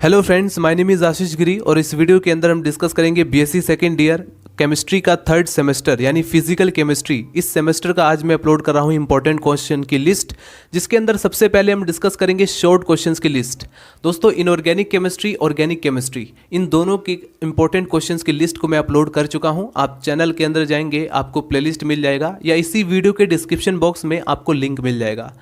Hello friends, my name is Ashish Giri और इस video के अंदर हम डिस्कस करेंगे बीएससी सेकेंड ईयर केमिस्ट्री का थर्ड सेमेस्टर यानी फिजिकल केमिस्ट्री। इस सेमेस्टर का आज मैं अपलोड कर रहा हूँ इंपॉर्टेंट क्वेश्चन की लिस्ट, जिसके अंदर सबसे पहले हम डिस्कस करेंगे शॉर्ट क्वेश्चंस की लिस्ट। दोस्तों, इनऑर्गेनिक केमिस्ट्री, ऑर्गेनिक केमिस्ट्री, इन दोनों की इंपॉर्टेंट क्वेश्चंस की लिस्ट को मैं अपलोड कर चुका हूँ। आप चैनल के अंदर जाएंगे, आपको प्लेलिस्ट मिल जाएगा या इसी वीडियो के डिस्क्रिप्शन बॉक्स में आपको लिंक मिल जाएगा।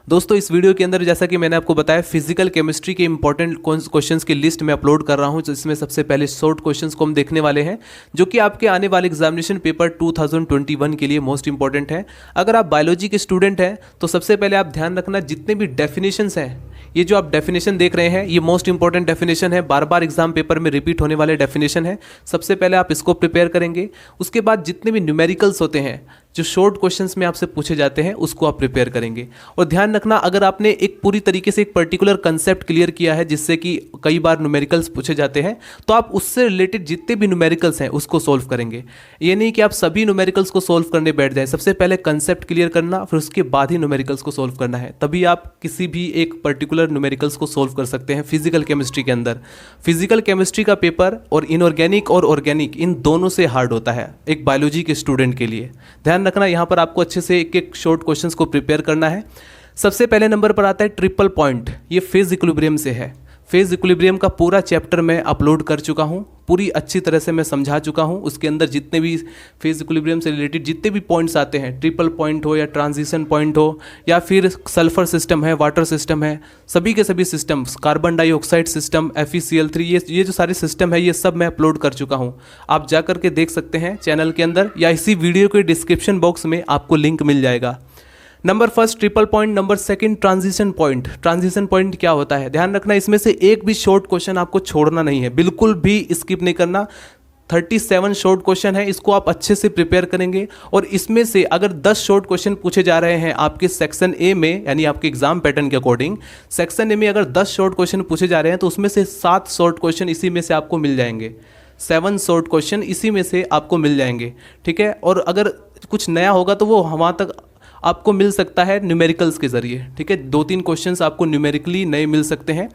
दोस्तों, इस वीडियो के अंदर जैसा कि मैंने आपको बताया फिजिकल केमिस्ट्री के इंपॉर्टेंट क्वेश्चंस की लिस्ट में अपलोड कर रहा हूं, जिसमें सबसे पहले शॉर्ट क्वेश्चंस को हम देखने वाले हैं, जो कि आपके आने वाले एग्जामिनेशन पेपर 2021 के लिए मोस्ट इंपॉर्टेंट है। अगर आप बायोलॉजी के स्टूडेंट हैं तो सबसे पहले आप ध्यान रखना, जितने भी डेफिनेशंस हैं, ये जो आप डेफिनेशन देख रहे हैं, ये मोस्ट इंपॉर्टेंट डेफिनेशन है, बार बार एग्जाम पेपर में रिपीट होने वाले डेफिनेशन है। सबसे पहले आप इसको प्रिपेयर करेंगे। उसके बाद जितने भी न्यूमेरिकल्स होते हैं जो शॉर्ट क्वेश्चंस में आपसे पूछे जाते हैं, उसको आप प्रिपेयर करेंगे। और ध्यान रखना, अगर आपने एक पूरी तरीके से एक पर्टिकुलर कंसेप्ट क्लियर किया है, जिससे कि कई बार न्यूमेरिकल्स पूछे जाते हैं, तो आप उससे रिलेटेड जितने भी न्यूमेरिकल्स हैं उसको सोल्व करेंगे। ये नहीं कि आप सभी न्यूमेरिकल्स को सोल्व करने बैठ जाए। सबसे पहले कंसेप्ट क्लियर करना, फिर उसके बाद ही न्यूमेरिकल्स को सोल्व करना है, तभी आप किसी भी एक पर्टिकुलर न्यूमेरिकल्स को सोल्व कर सकते हैं फिजिकल केमिस्ट्री के अंदर। फिजिकल केमिस्ट्री का पेपर और इनऑर्गेनिक और ऑर्गेनिक, इन दोनों से हार्ड होता है एक बायोलॉजी के स्टूडेंट के लिए। ध्यान रखना, यहाँ पर आपको अच्छे से एक एक शॉर्ट क्वेश्चंस को प्रिपेयर करना है। सबसे पहले नंबर पर आता है ट्रिपल पॉइंट। ये फेज इक्विलिब्रियम से है। फेज इक्विलिब्रियम का पूरा चैप्टर मैं अपलोड कर चुका हूँ, पूरी अच्छी तरह से मैं समझा चुका हूँ। उसके अंदर जितने भी फेज इक्विलिब्रियम से रिलेटेड जितने भी पॉइंट्स आते हैं, ट्रिपल पॉइंट हो या ट्रांजिशन पॉइंट हो या फिर सल्फर सिस्टम है, वाटर सिस्टम है, सभी के सभी systems, carbon dioxide system, FeCl3, ये जो सारे सिस्टम है, ये सब मैं अपलोड कर चुका हूँ। आप जा करके देख सकते हैं चैनल के अंदर या इसी वीडियो के डिस्क्रिप्शन बॉक्स में आपको लिंक मिल जाएगा। Number first triple point, number second transition point. Transition point क्या होता है? ध्यान रखना, इसमें से एक भी शॉर्ट क्वेश्चन आपको छोड़ना नहीं है, बिल्कुल भी स्किप नहीं करना। 37 शॉर्ट क्वेश्चन है, इसको आप अच्छे से प्रिपेयर करेंगे। और इसमें से अगर 10 शॉर्ट क्वेश्चन पूछे जा रहे हैं आपके सेक्शन ए में, यानी आपके एग्जाम पैटर्न के अकॉर्डिंग, सेक्शन ए में अगर 10 शॉर्ट क्वेश्चन पूछे जा रहे हैं तो उसमें से 7 शॉर्ट क्वेश्चन इसी में से आपको मिल जाएंगे। 7 शॉर्ट क्वेश्चन इसी में से आपको मिल जाएंगे, ठीक है। और अगर कुछ नया होगा तो वो वहाँ तक आपको मिल सकता है न्यूमेरिकल्स के ज़रिए, ठीक है। 2-3 क्वेश्चंस आपको न्यूमेरिकली नए मिल सकते हैं,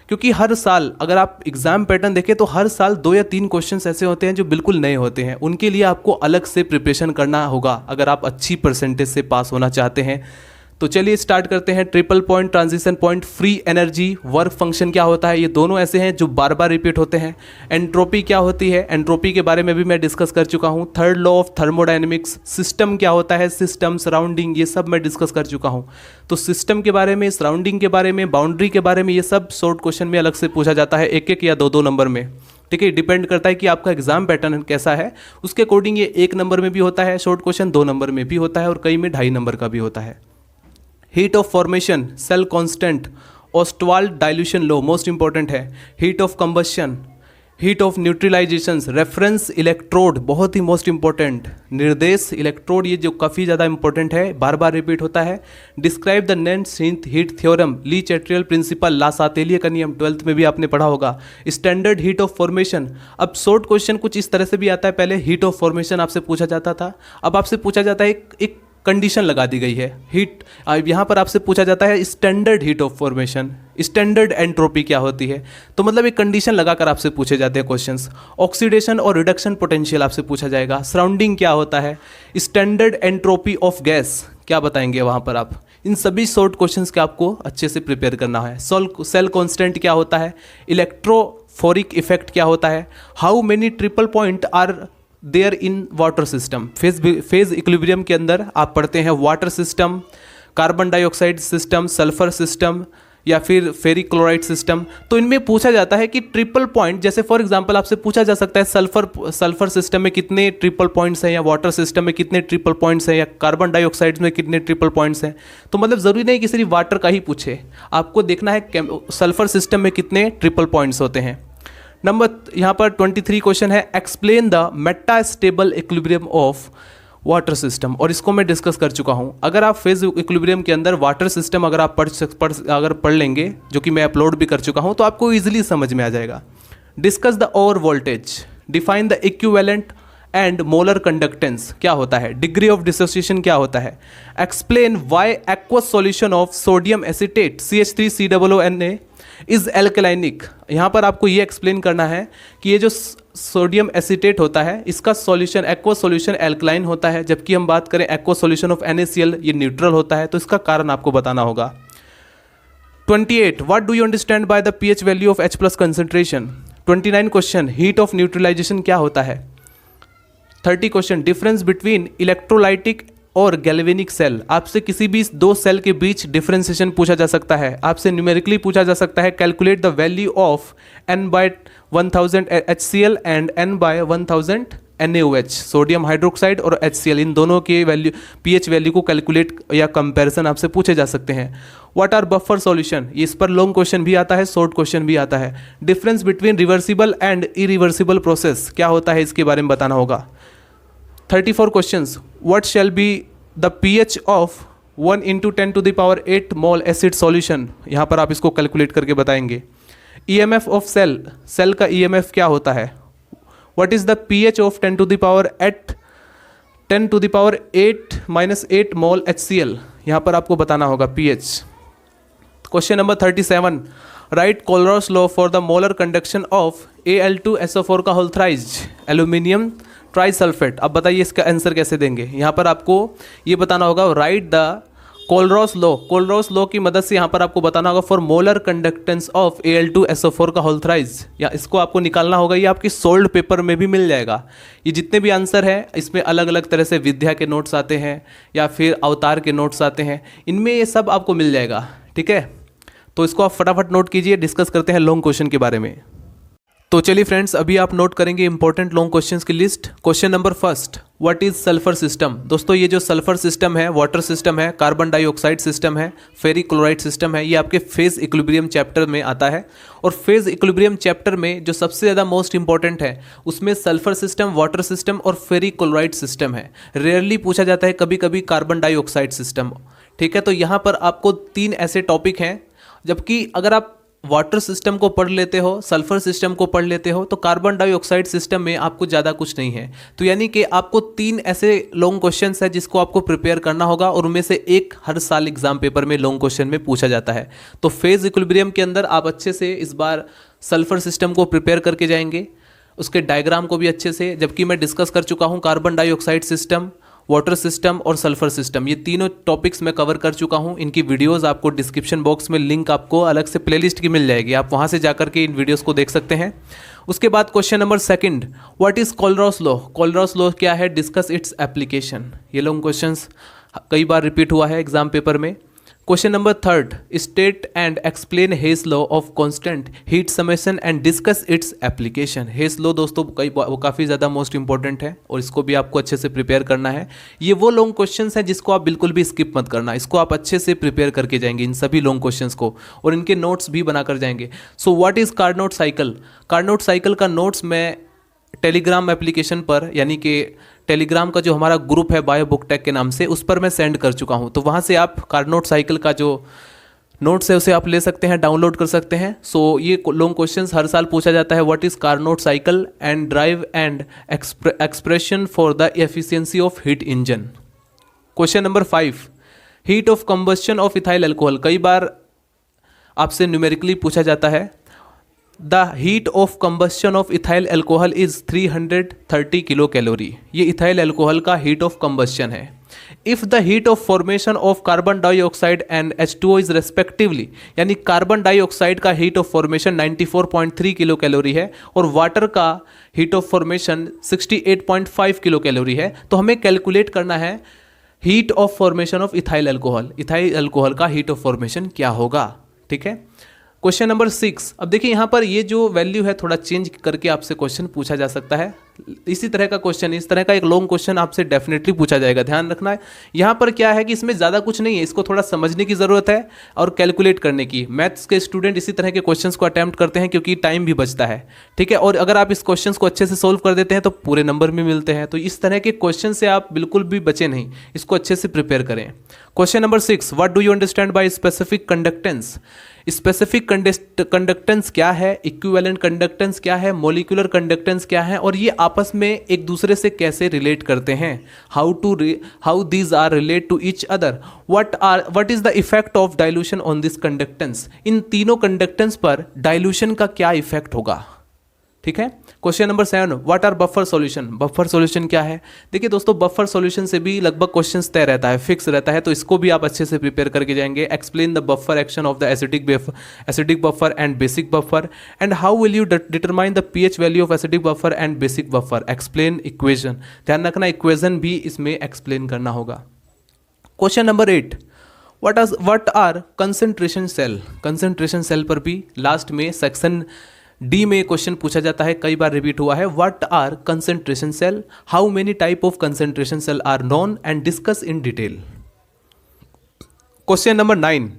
क्योंकि हर साल अगर आप एग्ज़ाम पैटर्न देखें तो हर साल 2 या 3 क्वेश्चंस ऐसे होते हैं जो बिल्कुल नए होते हैं। उनके लिए आपको अलग से प्रिपरेशन करना होगा अगर आप अच्छी परसेंटेज से पास होना चाहते हैं। तो चलिए स्टार्ट करते हैं। Triple point, transition point, free energy, work function क्या होता है, ये दोनों ऐसे हैं जो बार बार रिपीट होते हैं। एंट्रोपी क्या होती है, एंट्रोपी के बारे में भी मैं डिस्कस कर चुका हूँ। Third law of thermodynamics, system क्या होता है, सिस्टम, सराउंडिंग, ये सब मैं डिस्कस कर चुका हूँ। तो सिस्टम के बारे में, सराउंडिंग के बारे में, बाउंड्री के बारे में, ये सब शॉर्ट क्वेश्चन में अलग से पूछा जाता है, 1-1 या 2-2 नंबर में, ठीक है। डिपेंड करता है कि आपका एग्जाम पैटर्न कैसा है, उसके अकॉर्डिंग ये 1 नंबर में भी होता है शॉर्ट क्वेश्चन, 2 नंबर में भी होता है और कई में 2.5 नंबर का भी होता है। Heat of formation, cell constant, Ostwald dilution law most important है। Heat of combustion, heat of neutralization, reference electrode बहुत ही मोस्ट इंपॉर्टेंट, निर्देश इलेक्ट्रोड, ये जो काफ़ी ज़्यादा इंपॉर्टेंट है, बार बार रिपीट होता है। Describe the net heat theorem, Le Chatelier principle, लासातेलिए का नियम, 12th में भी आपने पढ़ा होगा। स्टैंडर्ड हीट ऑफ फॉर्मेशन, अब शॉर्ट क्वेश्चन कुछ इस तरह से भी आता है, पहले हीट ऑफ फॉर्मेशन आपसे पूछा जाता था, अब आपसे पूछा जाता है एक कंडीशन लगा दी गई है हीट। यहाँ पर आपसे पूछा जाता है standard heat of formation, standard entropy क्या होती है, तो मतलब एक कंडीशन लगाकर आपसे पूछे जाते हैं क्वेश्चंस। ऑक्सीडेशन और रिडक्शन पोटेंशियल आपसे पूछा जाएगा। सराउंडिंग क्या होता है, स्टैंडर्ड एंट्रोपी ऑफ गैस क्या बताएंगे वहाँ पर आप। इन सभी शॉर्ट क्वेश्चंस के आपको अच्छे से प्रिपेयर करना है। सेल कांस्टेंट क्या होता है, इलेक्ट्रोफोरिक इफेक्ट क्या होता है, how many triple point are there in water system. Phase equilibrium के अंदर आप पढ़ते हैं water system, carbon dioxide system, sulphur system या फिर फेरिक क्लोराइड सिस्टम। तो इनमें पूछा जाता है कि ट्रिपल पॉइंट, जैसे फॉर एग्जांपल आपसे पूछा जा सकता है सल्फर सिस्टम में कितने ट्रिपल पॉइंट्स हैं, या वाटर सिस्टम में कितने ट्रिपल पॉइंट्स हैं, या कार्बन डाइऑक्साइड में कितने ट्रिपल पॉइंट्स हैं। तो मतलब ज़रूरी नहीं कि सिर्फ वाटर का ही पूछे, आपको देखना है सल्फर सिस्टम में कितने ट्रिपल पॉइंट्स होते हैं। नंबर यहाँ पर 23 क्वेश्चन है, explain the metastable equilibrium of water system, और इसको मैं डिस्कस कर चुका हूँ। अगर आप फेज इक्विलिब्रियम के अंदर वाटर सिस्टम अगर आप पढ़ लेंगे, जो कि मैं अपलोड भी कर चुका हूँ, तो आपको ईजिली समझ में आ जाएगा। Discuss the over voltage, define the equivalent and molar conductance क्या होता है, डिग्री ऑफ डिसोसिएशन क्या होता है, explain why aqueous solution of sodium acetate CH3COONA is alkaline. यहाँ पर आपको ये एक्सप्लेन करना है कि ये जो सोडियम एसीटेट होता है इसका सॉल्यूशन एक्वा सॉल्यूशन एल्कलाइन होता है, जबकि हम बात करें एक्वा सॉल्यूशन ऑफ NaCl ये न्यूट्रल होता है। तो इसका कारण आपको बताना होगा। 28 what do you understand by the pH value of H+ concentration. 29 question heat of neutralisation क्या होता है। 30 क्वेश्चन डिफरेंस बिटवीन इलेक्ट्रोलाइटिक और गैल्वेनिक सेल। आपसे किसी भी दो सेल के बीच डिफरेंशिएशन पूछा जा सकता है। आपसे न्यूमेरिकली पूछा जा सकता है calculate the value of N/1000 HCl and N/1000 NaOH, sodium hydroxide और HCl, इन दोनों के वैल्यू pH वैल्यू को कैलकुलेट या कंपैरिजन आपसे पूछे जा सकते हैं। व्हाट आर बफर सॉल्यूशन, इस पर लॉन्ग क्वेश्चन भी आता है, शॉर्ट क्वेश्चन भी आता है। Difference between reversible and irreversible process क्या होता है, इसके बारे में बताना होगा। 34 questions what shall be the pH of 1 × 10⁸ mole acid solution, यहाँ पर आप इसको कैलकुलेट करके बताएंगे। EMF ऑफ सेल, सेल का EMF क्या होता है। What is the pH of 10⁸ mole HCl, यहाँ पर आपको बताना होगा pH। Question number 37 right कोलरॉस law for the molar conduction of Al2SO4 का होल्थराइज्ड एल्यूमिनियम ट्राइसल्फेट। अब बताइए इसका आंसर कैसे देंगे। यहाँ पर आपको ये बताना होगा right the कोलरॉस law. Kohlrausch law की मदद से यहाँ पर आपको बताना होगा for molar conductance of Al2SO4 का होल्थराइज, या इसको आपको निकालना होगा। ये आपकी सोल्ड पेपर में भी मिल जाएगा। ये जितने भी आंसर हैं इसमें अलग अलग तरह से विद्या के नोट्स आते हैं या फिर अवतार के नोट्स आते हैं, इनमें ये सब आपको मिल जाएगा। ठीक है, तो इसको आप फटाफट नोट कीजिए। डिस्कस करते हैं लॉन्ग क्वेश्चन के बारे में। तो चलिए फ्रेंड्स, अभी आप नोट करेंगे इंपॉर्टेंट लॉन्ग क्वेश्चंस की list. Question number first what is sulphur system. दोस्तों ये जो सल्फर सिस्टम है, वाटर सिस्टम है, कार्बन डाइऑक्साइड सिस्टम है, फेरिक क्लोराइड सिस्टम है, ये आपके फेज इक्विलिब्रियम चैप्टर में आता है। और फेज इक्विलिब्रियम चैप्टर में जो सबसे ज़्यादा मोस्ट इंपॉर्टेंट है उसमें सल्फर सिस्टम, वाटर सिस्टम और फेरिक क्लोराइड सिस्टम है। रेयरली पूछा जाता है कभी कभी कार्बन डाइऑक्साइड सिस्टम। ठीक है, तो यहाँ पर आपको 3 ऐसे टॉपिक हैं, जबकि अगर आप वाटर सिस्टम को पढ़ लेते हो, सल्फर सिस्टम को पढ़ लेते हो, तो कार्बन डाइऑक्साइड सिस्टम में आपको ज़्यादा कुछ नहीं है। तो यानी कि आपको 3 ऐसे लॉन्ग क्वेश्चंस है जिसको आपको प्रिपेयर करना होगा, और उनमें से एक हर साल एग्जाम पेपर में लॉन्ग क्वेश्चन में पूछा जाता है। तो फेज इक्विलिब्रियम के अंदर आप अच्छे से इस बार सल्फर सिस्टम को प्रिपेयर करके जाएंगे, उसके डायग्राम को भी अच्छे से, जबकि मैं डिस्कस कर चुका हूँ carbon dioxide system, water system और सल्फर सिस्टम, ये तीनों टॉपिक्स मैं कवर कर चुका हूँ। इनकी वीडियोस आपको डिस्क्रिप्शन बॉक्स में लिंक आपको अलग से प्लेलिस्ट की मिल जाएगी, आप वहाँ से जाकर के इन वीडियोस को देख सकते हैं। उसके बाद question number second what is Kohlrausch law. Kohlrausch law क्या है, डिस्कस इट्स एप्लीकेशन। ये लॉन्ग क्वेश्चंस कई बार रिपीट हुआ है एग्जाम पेपर में। Question number third state and explain Hess law of constant heat summation and discuss its application. Hess law दोस्तों वो काफ़ी ज़्यादा मोस्ट इंपॉर्टेंट है और इसको भी आपको अच्छे से प्रिपेयर करना है। ये वो लॉन्ग क्वेश्चंस हैं जिसको आप बिल्कुल भी स्किप मत करना, इसको आप अच्छे से प्रिपेयर करके जाएंगे इन सभी लॉन्ग क्वेश्चंस को, और इनके नोट्स भी बनाकर जाएंगे। So what is Carnot cycle. Carnot cycle का नोट्स मैं टेलीग्राम एप्लीकेशन पर, यानी कि टेलीग्राम का जो हमारा ग्रुप है बायो बुक टेक के नाम से, उस पर मैं सेंड कर चुका हूं। तो वहां से आप कार्नोट साइकिल का जो नोट्स है उसे आप ले सकते हैं, डाउनलोड कर सकते हैं। सो ये लॉन्ग क्वेश्चंस हर साल पूछा जाता है। What is Carnot cycle and drive and expression for the efficiency of heat engine. Question number 5 heat of combustion of ethyl alcohol. कई बार आपसे न्यूमेरिकली पूछा जाता है। The heat of combustion of ethyl alcohol is 330 kilo calorie. ये ethyl alcohol का heat of combustion है। If the heat of formation of carbon dioxide and H2O is respectively, यानी carbon dioxide का heat of formation 94.3 kilo calorie है और water का heat of formation 68.5 kilo calorie है, तो हमें कैलकुलेट करना है heat of formation of ethyl alcohol. Ethyl alcohol का हीट ऑफ फॉर्मेशन क्या होगा। ठीक है, क्वेश्चन नंबर 6। अब देखिए यहाँ पर ये जो वैल्यू है थोड़ा चेंज करके आपसे क्वेश्चन पूछा जा सकता है। इसी तरह का क्वेश्चन, इस तरह का एक लॉन्ग क्वेश्चन आपसे डेफिनेटली पूछा जाएगा, ध्यान रखना है। यहाँ पर क्या है कि इसमें ज़्यादा कुछ नहीं है, इसको थोड़ा समझने की ज़रूरत है और कैलकुलेट करने की। मैथ्स के स्टूडेंट इसी तरह के क्वेश्चंस को अटैम्प्ट करते हैं क्योंकि टाइम भी बचता है। ठीक है, और अगर आप इस क्वेश्चन को अच्छे से सोल्व कर देते हैं तो पूरे नंबर भी मिलते हैं। तो इस तरह के क्वेश्चन से आप बिल्कुल भी बचे नहीं, इसको अच्छे से प्रिपेयर करें। Question number 6 what do you understand by specific conductance. Specific conductance क्या है, इक्विवेलेंट कंडक्टेंस क्या है, मोलिकुलर कंडक्टेंस क्या है, और ये आपस में एक दूसरे से कैसे रिलेट करते हैं, how these are relate to each other, what is the effect of dilution on this conductance, इन तीनों कंडक्टेंस पर डाइल्यूशन का क्या इफेक्ट होगा। ठीक है। Question number 7, what are buffer solution, buffer solution क्या है। देखिए दोस्तों, बफर सॉल्यूशन से भी लगभग क्वेश्चंस तय रहता है, फिक्स रहता है, तो इसको भी आप अच्छे से प्रिपेयर करके जाएंगे। Explain the buffer action of the acidic buffer and basic buffer, and how will you determine the pH value of acidic buffer and basic buffer, explain equation, ध्यान रखना इक्वेशन भी इसमें एक्सप्लेन करना होगा। Question number 8, what are concentration cell, concentration cell पर भी last में section D में क्वेश्चन पूछा जाता है, कई बार रिपीट हुआ है। What are concentration cell, how many type of concentration cell are known and discuss in detail. Question number 9,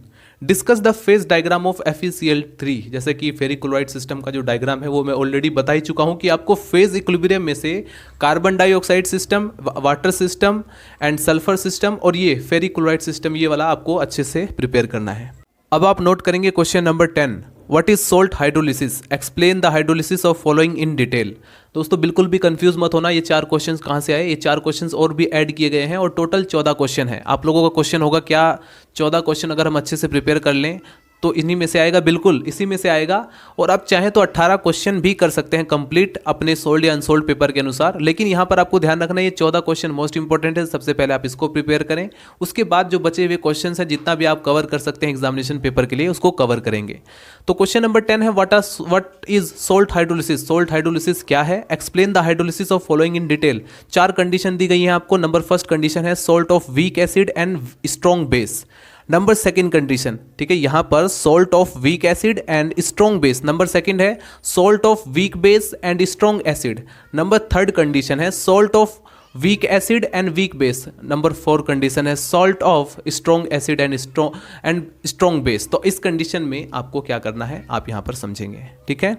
discuss the phase diagram of FeCl3, जैसे कि फेरिक-क्लोराइड सिस्टम का जो डायग्राम है वो मैं ऑलरेडी बता ही चुका हूं कि आपको फेज इक्विलिब्रियम में से carbon dioxide system, water system and sulphur system और ये फेरिक-क्लोराइड सिस्टम, ये वाला आपको अच्छे से प्रिपेयर करना है। अब आप नोट करेंगे question number 10, what is salt hydrolysis, explain the hydrolysis of following in detail. दोस्तों बिल्कुल भी कंफ्यूज मत होना, ये 4 क्वेश्चंस कहाँ से आए, ये 4 क्वेश्चंस और भी ऐड किए गए हैं और टोटल 14 क्वेश्चन है। आप लोगों का क्वेश्चन होगा क्या 14 क्वेश्चन अगर हम अच्छे से प्रिपेयर कर लें तो इन्हीं में से आएगा, बिल्कुल इसी में से आएगा। और आप चाहें तो 18 क्वेश्चन भी कर सकते हैं कंप्लीट अपने सोल्ड या अनसोल्ड पेपर के अनुसार, लेकिन यहाँ पर आपको ध्यान रखना है ये 14 क्वेश्चन मोस्ट इंपॉर्टेंट है। सबसे पहले आप इसको प्रिपेयर करें, उसके बाद जो बचे हुए क्वेश्चन हैं जितना भी आप कवर कर सकते हैं एग्जामिनेशन पेपर के लिए उसको कवर करेंगे। तो क्वेश्चन नंबर 10 है, what is salt hydrolysis, salt hydrolysis क्या है, explain the hydrolysis of following in detail. 4 condition दी गई है आपको। नंबर फर्स्ट कंडीशन है salt of weak acid and strong base. Number second condition, ठीक है, यहां पर salt of weak acid and strong base. Number second है salt of weak base and strong acid. Number third condition है salt of weak acid and weak base. Number 4 condition है salt of strong acid and strong base. तो इस condition में आपको क्या करना है आप यहां पर समझेंगे। ठीक है,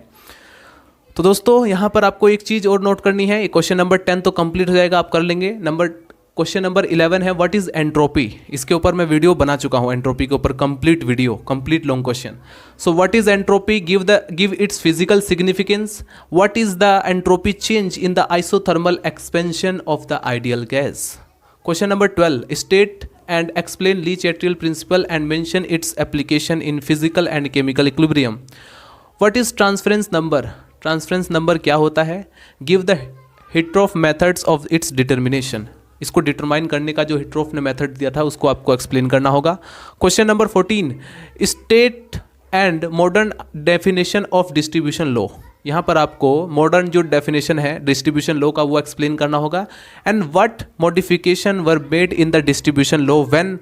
तो दोस्तों यहां पर आपको एक चीज और नोट करनी है, क्वेश्चन नंबर 10 तो कंप्लीट हो जाएगा, आप कर लेंगे। क्वेश्चन नंबर 11 है, व्हाट इज एंट्रोपी। इसके ऊपर मैं वीडियो बना चुका हूं, एंट्रोपी के ऊपर complete video, complete long question. So what is entropy, give its physical significance. What is the entropy change in the isothermal expansion of the ideal gas. Question number 12, state and explain Le Chatelier principle and mention its application in physical and chemical equilibrium. What is transference number, transference number क्या होता है। Give the Hittorf methods of its determination, इसको determine करने का जो हिट्रोफ ने method दिया था उसको आपको एक्सप्लेन करना होगा। Question number 14, state and modern definition of distribution law. यहाँ पर आपको मॉडर्न जो डेफिनेशन है डिस्ट्रीब्यूशन लॉ का वो एक्सप्लेन करना होगा। And what modification were made in the distribution law when,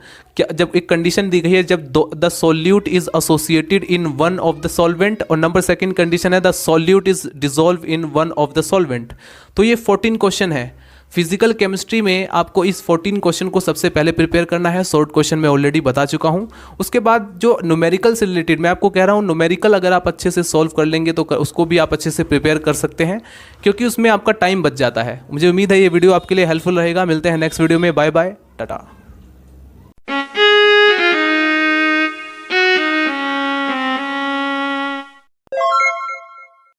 जब एक कंडीशन दी गई है जब the solute is associated in one of the solvent, और नंबर सेकंड कंडीशन है the solute is dissolve in one of the solvent. तो ये 14 क्वेश्चन है। फिजिकल केमिस्ट्री में आपको इस 14 क्वेश्चन को सबसे पहले प्रिपेयर करना है। शॉर्ट क्वेश्चन मैं ऑलरेडी बता चुका हूं। उसके बाद जो न्यूमेरिकल से रिलेटेड मैं आपको कह रहा हूं, न्यूमेरिकल अगर आप अच्छे से सॉल्व कर लेंगे तो उसको भी आप अच्छे से प्रिपेयर कर सकते हैं, क्योंकि उसमें आपका टाइम बच जाता है। मुझे उम्मीद है ये वीडियो आपके लिए हेल्पफुल रहेगा। मिलते हैं नेक्स्ट वीडियो में, बाय बाय, टाटा।